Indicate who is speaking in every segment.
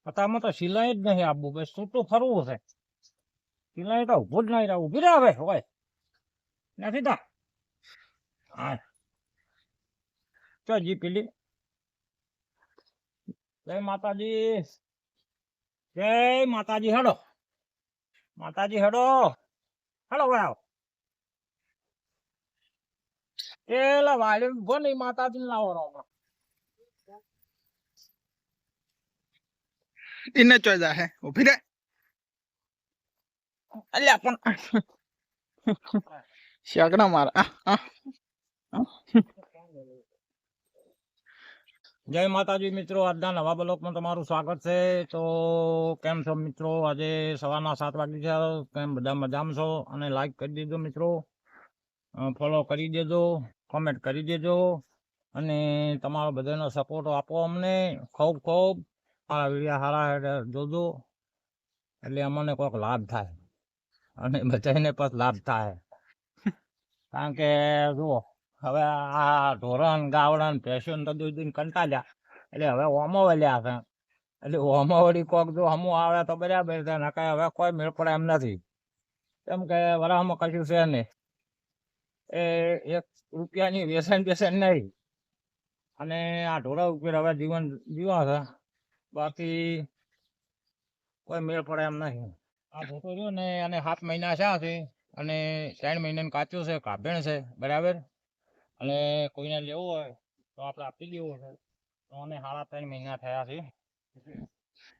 Speaker 1: અત્યારમાં તો સિલાઈ જ નહીં આપવું, બસ છૂટું ફરવું છે. સિલાઈ તો ઉભું જ નહીં રહે, ઉભી રહે હવે હોય નથી તા. હા ચો જી પેલી જય માતાજી, જય માતાજી. હેડો માતાજી, હેડો હેડો આવો. એલા વાડે ઉભો નહીં, માતાજી લાવો રહો.
Speaker 2: ઇને ચોજા હે ઉભી રે.
Speaker 1: અલ્યા પણ
Speaker 2: શાકડા માર
Speaker 1: જય માતાજી મિત્રો, આજના નવા બ્લોકમાં તમારું સ્વાગત છે. તો કેમ છો મિત્રો? આજે સવારના 7 વાગી છે. કેમ બધા મજામાં છો? અને લાઈક કરી દેજો મિત્રો, ફોલો કરી દેજો, કોમેન્ટ કરી દેજો, અને તમારો બધાનો સપોર્ટ આપો અમને ખૂબ ખૂબ. મારા વિડીયો સારા જોજો એટલે અમને કોઈક લાભ થાય અને બધાને પણ લાભ થાય. કારણ કે જુઓ, હવે આ ઢોરણ ગાવડા પેશન તો દૂધ કંટાળ્યા એટલે હવે ઓમો વળ્યા છે. એટલે ઓમો વળી કોક જો હમું આવે તો બરાબર છે, નકાય હવે કોઈ મેળ પડે એમ નથી. કેમ કે વરાહમાં કશું છે નહીં, એ 1 રૂપિયાની વ્યસન નહીં. અને આ ઢોરા ઉપર હવે જીવન જીવા છે, બાકી કોઈ મેળ પડે એમ નહીં. આ ઢોરો રહ્યો ને અને 7 મહિના છે અને 3 મહિનાનું કાચું છે, કાભેણ છે બરાબર. અને કોઈને લેવું હોય તો આપણે આપી દેવું છે. તો અમે 3.5 મહિના થયા છે.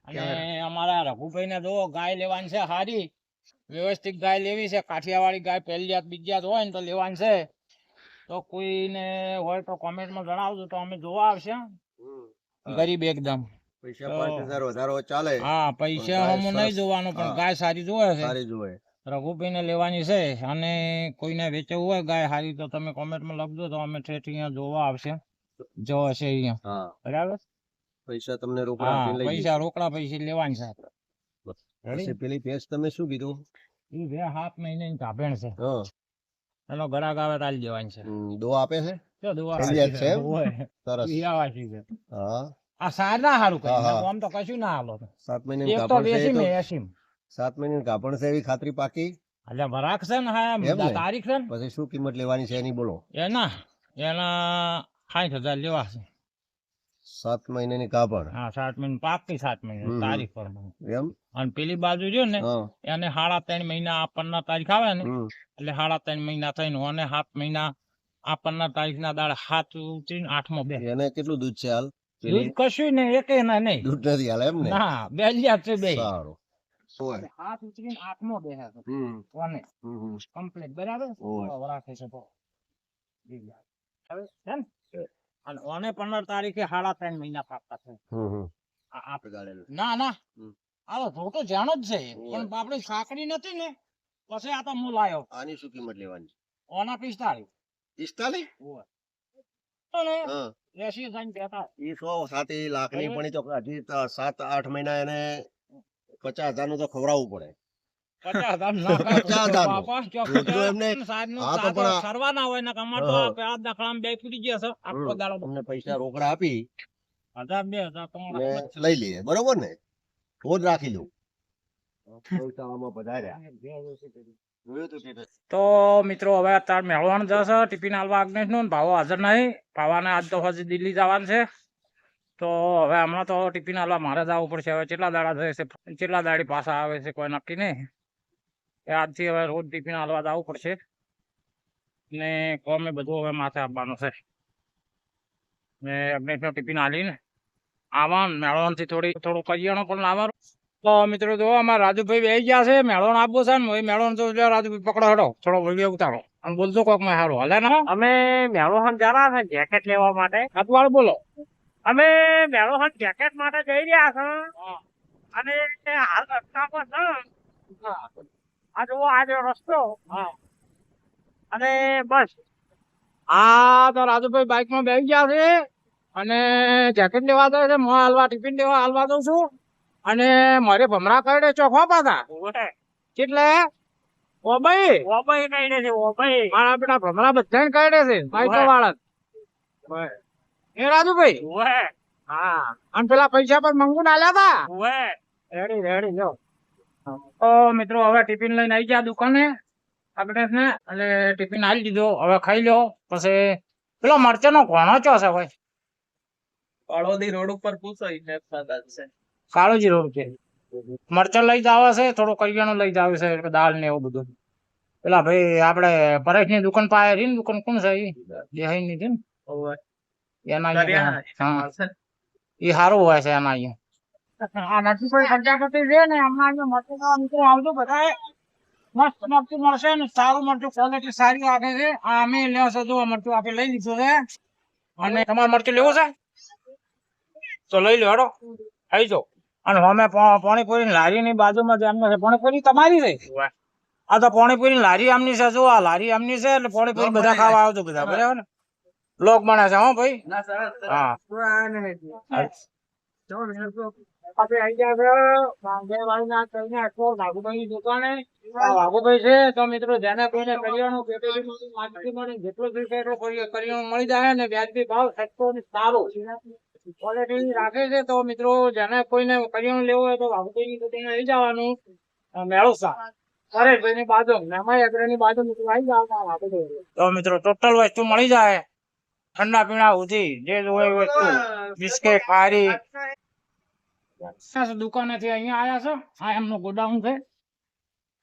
Speaker 1: અને અમારા રઘુભાઈને જો ગાય લેવાની છે, સારી વ્યવસ્થિત ગાય લેવી છે. કાઠિયાવાડી ગાય પહેલી જાત બીજી જાત હોય ને તો લેવાની છે. તો કોઈને હોય તો કોમેન્ટમાં જણાવજો, તો અમે જોવા આવશે. ગરીબ એકદમ
Speaker 3: પૈસા 5,000 વધારો ચાલે.
Speaker 1: હા, પૈસા હમું નહીં જોવાનું, પણ ગાય સારી જોવે છે.
Speaker 3: સારી જોવે.
Speaker 1: રઘુભાઈને લેવાની છે. અને કોઈને વેચવું હોય ગાય સારી તો તમે કોમેન્ટમાં લખજો, તો અમે ઠેઠ અહીંયા જોવા આવશે. જો હશે અહીંયા
Speaker 3: હા,
Speaker 1: બરાબર.
Speaker 3: પૈસા તમને રોકડા
Speaker 1: હા,
Speaker 3: આપીને લઈ
Speaker 1: પૈસા રોકડા પૈસા લેવાની છે.
Speaker 3: પછી પેલી ભેંસ તમે શું કીધું?
Speaker 1: એ 7 મહિનાની ગાભેણ છે,
Speaker 3: હા,
Speaker 1: એનો ગરાક આવે તાલી દેવાની છે.
Speaker 3: દો આપે છે.
Speaker 1: જો દુઆ
Speaker 3: ફરિયાદ છે એમ?
Speaker 1: હોય.
Speaker 3: સરસ.
Speaker 1: ઈયાવાસી છે.
Speaker 3: હા,
Speaker 1: આ સાર ના સારું
Speaker 3: હા,
Speaker 1: કહ્યું,
Speaker 3: હા.
Speaker 1: આમ તો કશું ના હાલો.
Speaker 3: 7 મહિનાની
Speaker 1: એક તો
Speaker 3: કાપણ છે.
Speaker 1: વેસી
Speaker 3: એ તો
Speaker 1: મેં એસીમ
Speaker 3: 7 મહિનાની કાપણ છે એવી ખાતરી પાકી.
Speaker 1: એટલે વરાક છે ને, હા
Speaker 3: એમ ને?
Speaker 1: તારીખ છે ને
Speaker 3: પછી શું કિંમત લેવાની છે એની બોલો.
Speaker 1: એના 60,000 લેવા છે.
Speaker 3: 7 મહિનાની કાપણ.
Speaker 1: હા, 7 મહિના પાકી, 7 મહિના
Speaker 3: હમ.
Speaker 1: તારીખ પ્રમાણે.
Speaker 3: એમ?
Speaker 1: અને પેલી બાજુ રહ્યો ને
Speaker 3: હા.
Speaker 1: એને 3.5 મહિના આ 15 તારીખ આવે ને
Speaker 3: હમ.
Speaker 1: એટલે 3.5 મહિના થઈને, અને 7 મહિના આ 15 તારીખના દાડે 7 ઉતરીને 8મો બે.
Speaker 3: એને કેટલું દૂધ છે હાલ?
Speaker 1: દૂધ કશું ને એક ના નહીં.
Speaker 3: દૂધ નથી હાલ એમ ને?
Speaker 1: ના, બે લ્યા છે બે.
Speaker 3: સારું.
Speaker 1: 7 ઉતરીને 8મો બે છે.
Speaker 3: હમ.
Speaker 1: કોને
Speaker 3: હમ.
Speaker 1: કમ્પ્લીટ બરાબર.
Speaker 3: ઓય.
Speaker 1: વરાખે છે તો હવે છે ને. અને ઓને 15 તારીખે 3.5 મહિના પાકતા છે.
Speaker 3: હમ.
Speaker 1: ના ના,
Speaker 3: હમ.
Speaker 1: આ તો જાણો જ છે,
Speaker 3: ઓય.
Speaker 1: પણ આપણે સાંકડી નથી ને પછી આ તો હું લાયો.
Speaker 3: આની શું કિંમત લેવાની?
Speaker 1: ઓના 45.
Speaker 3: 45?
Speaker 1: અને
Speaker 3: હા.
Speaker 1: 80,000 બેઠા.
Speaker 3: એ 107 લાખની પણ એ તો હજી 7-8 મહિના એને 50,000 નું તો ખવડાવવું પડે.
Speaker 1: 50,000 ના કરે.
Speaker 3: 50,000 નું.
Speaker 1: બાપા, જો
Speaker 3: રોજ તો એમને
Speaker 1: સાહેબનું
Speaker 3: આ તો
Speaker 1: સાહેબ
Speaker 3: પણ આ-
Speaker 1: સરવાના હોય ને, અમાર તો
Speaker 3: હા.
Speaker 1: આ પેલા દાખલામાં બે ફૂટી ગયા છે. આખો દાડો
Speaker 3: તમને પૈસા રોકડા આપી
Speaker 1: 1,000 2,000
Speaker 3: ને
Speaker 1: તમારા
Speaker 3: લઈ લઈએ, બરોબર ને? રોજ રાખી લઉં. પૈસામાં વધાર્યા. જોયું તું કે
Speaker 1: તો મિત્રો હવે અત્યારે મેળવાનું જશે ટિફિન હાલવા આગનેશ નું. ભાવો હાજર નહીં, ભાવાને આજ તો હજી દિલ્હી જવાનું છે. તો હવે હમણાં તો ટિફિન હાલવા મારે જવું પડશે. હવે કેટલા દાડા થાય છે, કેટલા દાડી પાછા આવે છે કોઈ નક્કી નહીં. એ આજથી હવે રોજ ટિફિન હાલવા જવું પડશે ને કોમે બધું હવે માથે આપવાનું છે. ને અગ્નેશનું ટિફિન હાલીને આવવાનું, મેળવણથી થોડું કરિયાણું પણ લાવવાનું. તો મિત્રો જો અમારા રાજુભાઈ બેસી ગયા છે, મેળવણ આપવું છે ને. મેળવણ તો રાજુભાઈ પકડો હડો, થોડો વિડીયો ઉતારો અને બોલજો કોક માં સારું હાલે ને. અમે મેળવણ જરા છે જેકેટ લેવા માટે. અતવાળ બોલો. અમે મેળવણ જેકેટ માટે જઈ રહ્યા છે અને હાલ રસ્તા પર છે. આ જુઓ આ જો રસ્તો. અને બસ આ તો રાજુભાઈ બાઇક માં બેસી ગયા છે અને જેકેટ લેવા જાય છે. હું હાલવા ટિફિન લેવા હાલવા દઉં છું. અને મારે ભમરા કરડે ચોખવા પાછા એટલે ઓબાઈ કઈ છે. ઓબાઈ મારા બેટા ભમરા બધા કરડે છે. બાઈકો વાળા એ રાજુભાઈ હા અને પેલા પૈસા પર મંગુ આલ્યા હતા રેડી રેડી જો તો મિત્રો હવે ટિફિન લઈને આવી ગયા દુકાને અગ્નેશ ને એટલે ટિફિન આલી દીધો હવે ખાઈ લો પછી પેલો મરચાનો ઘણો ચો છે ભાઈ
Speaker 2: પાળોદી રોડ ઉપર પૂછો છે
Speaker 1: કાળોજી રોડ છે મરચાં લઈ જાવ છે થોડું કરિયાણું લઈ જાવ છે દાળ ને એવું બધું પેલા ભાઈ આપડે પરેશ ની દુકાન પાસે રહી ને દુકાન કોણ છે ઈ દેહાઈ ની છે ને એના અહીંયા હા ઈ સારું હોય છે એના અહીંયા આ નથી કોઈ પ્રજાપતિ છે ને હમણાં અહીંયા મરચું મિત્રો આવજો બધાએ મસ્ત મરચું મળશે ને સારું મરચું ક્વોલિટી સારી રાખે છે આ અમે લેવો છે જો મરચું આપણે લઈ લીધું છે અને તમારે મરચું લેવું છે તો લઈ લો હેડો આવી જાઓ અને અમે પાણીપુરી ની લારી ની બાજુમાં જ એમને છે પાણીપુરી તમારી છે આ તો પાણીપુરી ની લારી આમની છે જો આ લારી આમની છે એટલે પાણીપુરી બધા ખાવા આવજો બધા બરાબર ને લોક બને છે હો ભાઈ હા વાઘુભાઈ છે તો મિત્રો જેને કોઈને કરિયાણું જેટલું જોઈએ એટલું કરિયાણું મળી જાય ને વ્યાજબી ભાવ સસ્તો ને સારો ક્વોલિટી રાખે છે તો મિત્રો જેને કોઈને કરિયાણું લેવું હોય તો વાઘુભાઈ ની દુકાને લઈ જવાનું મેળવસા પરેશભાઈ ની બાજુ મેમાઈ અગ્ર ની બાજુ મિત્રો આવી જવાના તો મિત્રો ટોટલ વસ્તુ મળી જાય ઠંડા પીણા સુધી જે હોય વસ્તુ બિસ્કેટ ખારી દુકાને થી અહીંયા આયા છે આ એમનું ગોડાઉન છે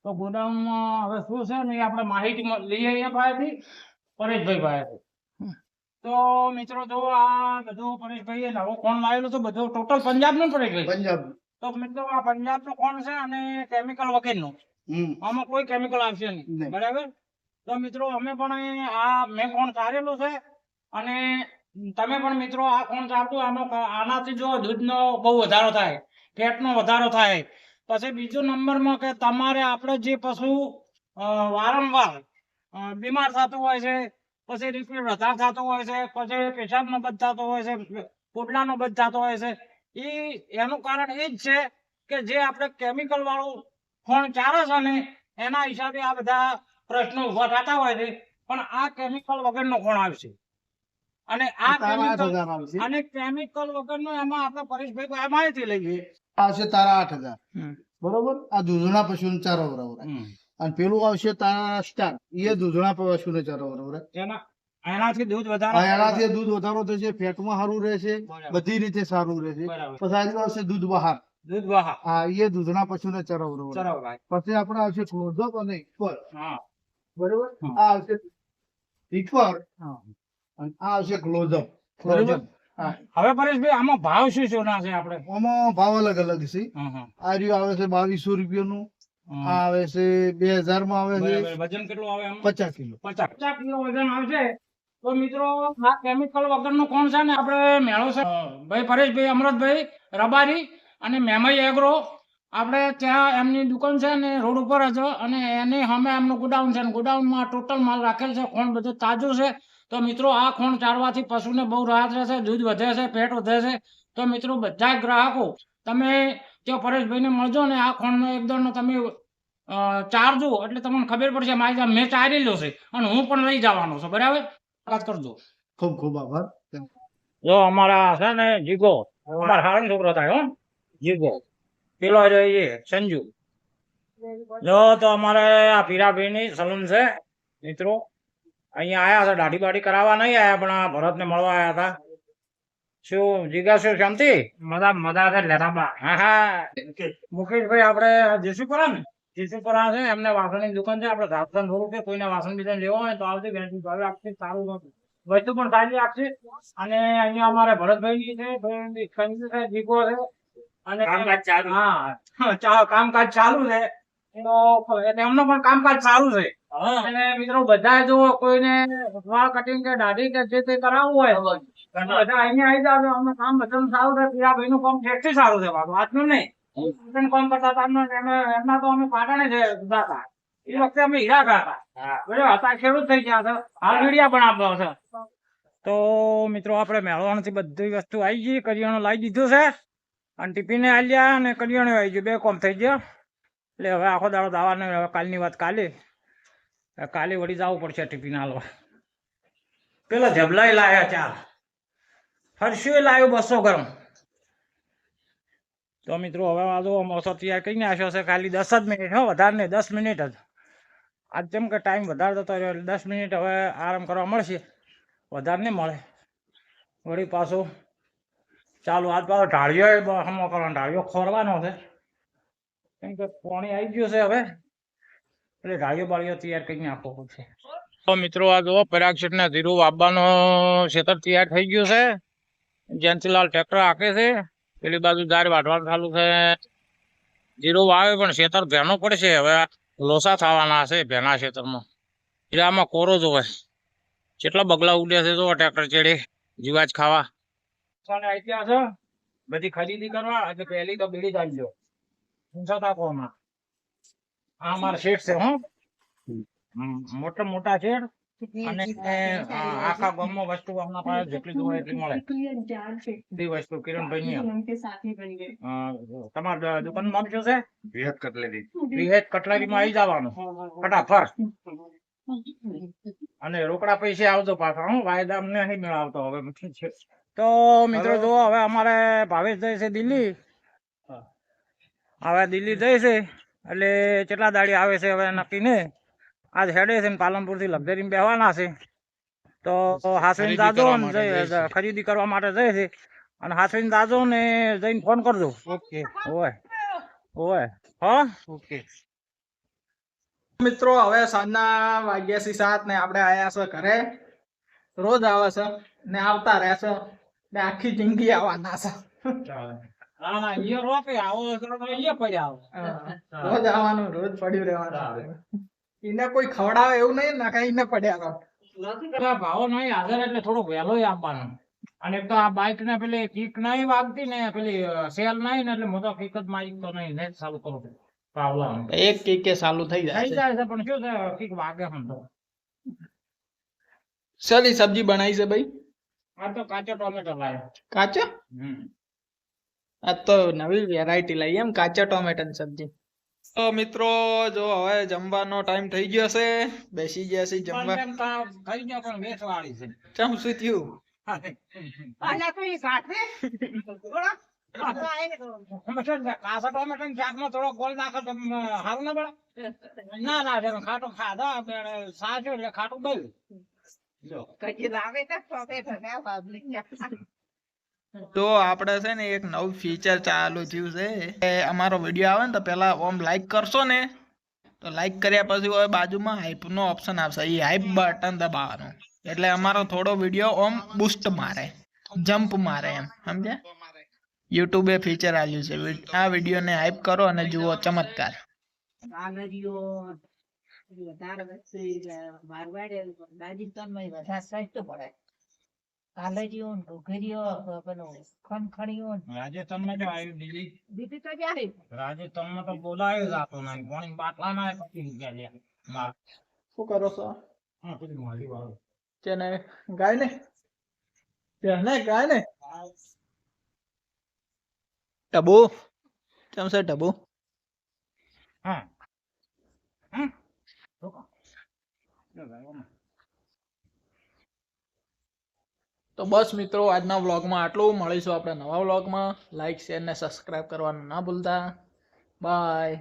Speaker 1: તો ગોડાઉન માં હવે શું છે ને આપણે માહિતી લઈએ અહીંયા પાસેથી પરેશભાઈ પાસેથી તો મિત્રો જો આ બધું પરેશભાઈ નવો કોણ લાવેલો તો બધું ટોટલ પંજાબ નું પરેશભાઈ
Speaker 3: પંજાબ
Speaker 1: તો મિત્રો આ પંજાબ નું કોણ છે અને કેમિકલ વગેરેનું આમાં કોઈ કેમિકલ આવશે નહીં બરાબર તો મિત્રો અમે પણ આ મેં કોણ કાઢેલું છે અને તમે પણ મિત્રો આ કોણ ચાલતું આનાથી જો દૂધનો બહુ વધારો થાય ફેટનો વધારો થાય પછી બીજો નંબરમાં કે તમારે આપણે જે પશુ વારંવાર બીમાર થતું હોય છે પછી રિપીટ વધાર થતો હોય છે પછી પેશાબનો બંધ થતો હોય છે પોટલાનો બંધ થતો હોય છે એનું કારણ એ જ છે કે જે આપણે કેમિકલ વાળું ખોણ ચારે છે ને એના હિસાબે આ બધા પ્રશ્નો ઉભા થતા હોય છે પણ આ કેમિકલ વગરનો ખોણ આવશે અને આ કેમિકલ વગરનો એમાં આપણે પરેશભાઈ આ માહિતી લઈએ
Speaker 3: આવશે તારા 8,000 બરોબર આ દૂધના પશુને ચારો બરાબર અને પેલું આવશે તારા સ્ટાર એ દૂધના પશુને ચારો બરાબર
Speaker 1: એનાથી દૂધ
Speaker 3: એનાથી દૂધ વધારો થશે ફેટમાં સારું રહેશે બધી રીતે સારું રહેશે પછી આજુ આવશે દૂધ બહાર હા એ દૂધના પશુને ચારો બરાબર પછી આપણે આવશે ક્લોઝઅપ અને ઇક્વલ બરોબર આ આવશે ઇક્વલ અને આ આવશે ક્લોઝઅપ બરોબર
Speaker 1: હવે પરેશભાઈ આમાં ભાવ શું શું ના છે આપણે
Speaker 3: આમાં ભાવ અલગ અલગ છે આ રહ્યું આવે છે 2200 રૂપિયાનું આ આવે છે 2000 માં આવે છે
Speaker 1: વજન કેટલું આવે
Speaker 3: 50 કિલો
Speaker 1: 50 કિલો વજન આવશે તો મિત્રો આ કેમિકલ વગરનું કોણ છે ને આપણે મેળો છે ભાઈ પરેશભાઈ અમૃતભાઈ રબારી અને મેમઈ એગ્રો આપણે ત્યાં એમની દુકાન છે ને રોડ ઉપર જ અને એની સામે એમનું ગોડાઉન છે ગોડાઉનમાં ટોટલ માલ રાખેલ છે ખોણ બધું તાજું છે તો મિત્રો આ ખોણ ચારવાથી પશુને બહુ રાહત રહેશે દૂધ વધે છે પેટ વધે છે તો મિત્રો બધા ગ્રાહકો તમે ત્યાં પરેશભાઈને મળજો ને આ ખોણનો એકદમ તમે ચારજો એટલે તમને ખબર પડશે મારી મેં ચારેલો છે અને હું પણ લઈ જવાનો છું બરાબર વાત કરજો
Speaker 3: ખૂબ ખૂબ આભાર
Speaker 1: જો અમારા છે ને જીગો અમારા હારણ છોકરો થાય હો જીગો પેલો એ સંજુ જો તો અમારે આ પીરાભાઈ ની સલૂન છે મિત્રો અહીંયા આયા હતા દાઢી બાઢી કરાવવા નહીં આયા પણ આ ભરત ને મળવા આયા હતા શું જીગા શું શાંતિ મજા છે લેરાબા હા મુકેશભાઈ આપણે જેસુપરા ને જેસુપરા છે એમને વાસણની દુકાન છે આપણે રાધન થોડું કે કોઈને વાસણ બીજા લેવો હોય તો આવશે વેચી ભાવે આપશે સારું વસ્તુ પણ સારી આપશે અને અહીંયા અમારે ભરતભાઈ છે જીગો છે અને કામકાજ ચાલુ છે એમનું પણ કામકાજ સારું છે અને મિત્રો બધા જો કોઈને વાળ કટિંગ કે દાઢી કે જે તે કરાવવું હોય બધા અહીંયા આવી જાવ અમને કામ બધાનું સારું છે પીરાભાઈ નું કામ ઠેકથી સારું છે બાબુ આજનું નહીં કામ કરતા હતા એમના તો અમે પાટણે છે હતા એ વખતે અમે હીરા હતા બરાબર હતા ખેડૂત થઈ ગયા છે હાલ વીડિયા બનાવવા છે તો મિત્રો આપણે મેળવવાથી બધી વસ્તુ આવી ગઈ કરિયાણું લાવી દીધું છે અને ટિફિને આલ્યા અને કરિયાણું આવી ગયું બે કોમ થઈ ગયા એટલે હવે આખો દાડો દાવાનો હવે કાલની વાત કાલે વળી જવું પડશે ટિફિન હાલવા પેલા જબલાઈ લાયા ચાર ફરશું લાવ્યું 200 ગ્રામ તો મિત્રો હવે આ જો મોસો તૈયાર કરીને આવ્યો છે ખાલી 10 જ મિનિટ, હો વધારે નહીં, 10 મિનિટ જ. આજ જેમ કે ટાઈમ વધારે જતો રહ્યો એટલે 10 મિનિટ હવે આરામ કરવા મળશે, વધારે નહીં મળે. વળી પાછું ચાલુ આજ પાછો ઢાળિયો હમો કરવાનો, ઢાળિયો ખોરવાનો છે કેમ કે પાણી આવી ગયું છે હવે, એટલે ઢાળિયો બાળિયો તૈયાર કરીને આપવો પડશે. તો મિત્રો આ જુઓ પરાગ શેઠ ને ધીરુ વાવવાનો ખેતર તૈયાર થઈ ગયું છે. જયંતિલાલ ટ્રેક્ટર હાકે છે, પેલી બાજુ દાર વાઢવાનું ચાલુ છે. જીરું વાવે પણ ખેતર ભેનો પડશે હવે, લોસા થવાના છે ભેના ખેતરમાં. એટલે આમાં કોરો જોવે કેટલા બગલા ઉડ્યા છે, જો ટ્રેક્ટર ચેડે જીવાજ ખાવા. આઈડિયા છે બધી ખરીદી કરવા, એટલે પહેલી તો બીડી જ આવજો તાકોમાં. આ અમારા શેઠ છે, હું મોટા મોટા શેઠ, અને આખા ગામમાં વસ્તુ આપણા પાસે જેટલી જોવે એટલી મળે. બધી વસ્તુ કિરણભાઈ ની. તમારા દુકાન નામ શું છે? વિહેત કટલેરી. વિહેત કટલેરી માં આવી જવાનું ફટાફટ, અને રોકડા પૈસા આવજો પાછા, હું વાયદા અમને નહીં મેળવતો હવે. તો મિત્રો જો હવે અમારે ભાવેશ જાય છે દિલ્હી, હવે દિલ્હી જાય છે એટલે કેટલા દાડી આવે છે હવે નક્કી નહીં. આજ હેડે છે પાલનપુર થી લક્ઝરી બેહવાના છે, તો હાસવીન દાદો ખરીદી કરવા માટે જાય છે, અને હાસવીન દાદો ને જઈને ફોન કરજો. ઓકે ઓય ઓય હા ઓકે.
Speaker 2: મિત્રો હવે સાંજના વાગ્યા છે 7 ને આપણે આયા છે ઘરે. રોજ આવે છે ને આવતા રહે છે ને આખી જિંદગી આવવાના છે. રોજ આવવાનું, રોજ પડ્યું રહેવાનું. એને કોઈ ખવડાવે એવું નહીં ને કઈ એને પડ્યા
Speaker 1: ભાવો નહીં હાજર એટલે થોડું વહેલો આપવાનું. અને એક તો આ બાઇક ને પેલી કિક નહીં વાગતી ને પેલી સેલ નહીં ને, એટલે મોટો કિક જ મારી તો નહીં ને ચાલુ કરો પાવલા
Speaker 2: એક કે ચાલુ થઈ
Speaker 1: થઈ જાય છે, પણ શું છે કિક વાગે હમ તો.
Speaker 2: સલી સબ્જી બનાવી છે ભાઈ?
Speaker 1: આ તો કાચો ટોમેટો લાવ્યો.
Speaker 2: કાચો? આ તો નવી વેરાયટી લાવી એમ, કાચા ટોમેટાની સબ્જી. તો મિત્રો જો હવે જમવાનો ટાઈમ થઈ ગયો છે, બેસી ગયા છે જમવા.
Speaker 1: ખાઈ ગયો પણ વેચવાળી છે.
Speaker 2: ચમ શું થયું?
Speaker 1: કાચા ટોમેટો શાકમાં થોડો ગોળ નાખો તો સારું ના પડે? ના ના, ખાટું ખાધા સાચું એટલે ખાટું બન્યું.
Speaker 2: તો આપણે છે ને એક નવું ફીચર ચાલુ થયું છે. અમારો વિડીયો આવે ને તો પેલા ઓમ લાઈક કરશો ને, તો લાઈક કર્યા પછી હવે બાજુમાં હાઈપ નો ઓપ્શન આવશે, એ હાઈપ બટન દબાવવાનું, એટલે અમારો થોડો વિડીયો ઓમ બૂસ્ટ મારે, જમ્પ મારે એમ, સમજ્યા? યુટ્યુબે ફીચર આલ્યું છે. આ વિડીયો ને હાઈપ કરો અને જુઓ ચમત્કાર.
Speaker 1: રાજસ્થાનમાં તો બોલાયો જાતો નહીં, પાણી બાટલા ના
Speaker 2: શું કરો છો? તેને ગાય ને ગાય ને ટબુ કેમ છે ટબુ?
Speaker 1: હા
Speaker 2: તો બસ મિત્રો આજના વ્લોગમાં આટલું. મળીશું આપણે નવા વ્લોગમાં. લાઈક શેર ને સબસ્ક્રાઇબ કરવાનું ના ભૂલતા. બાય.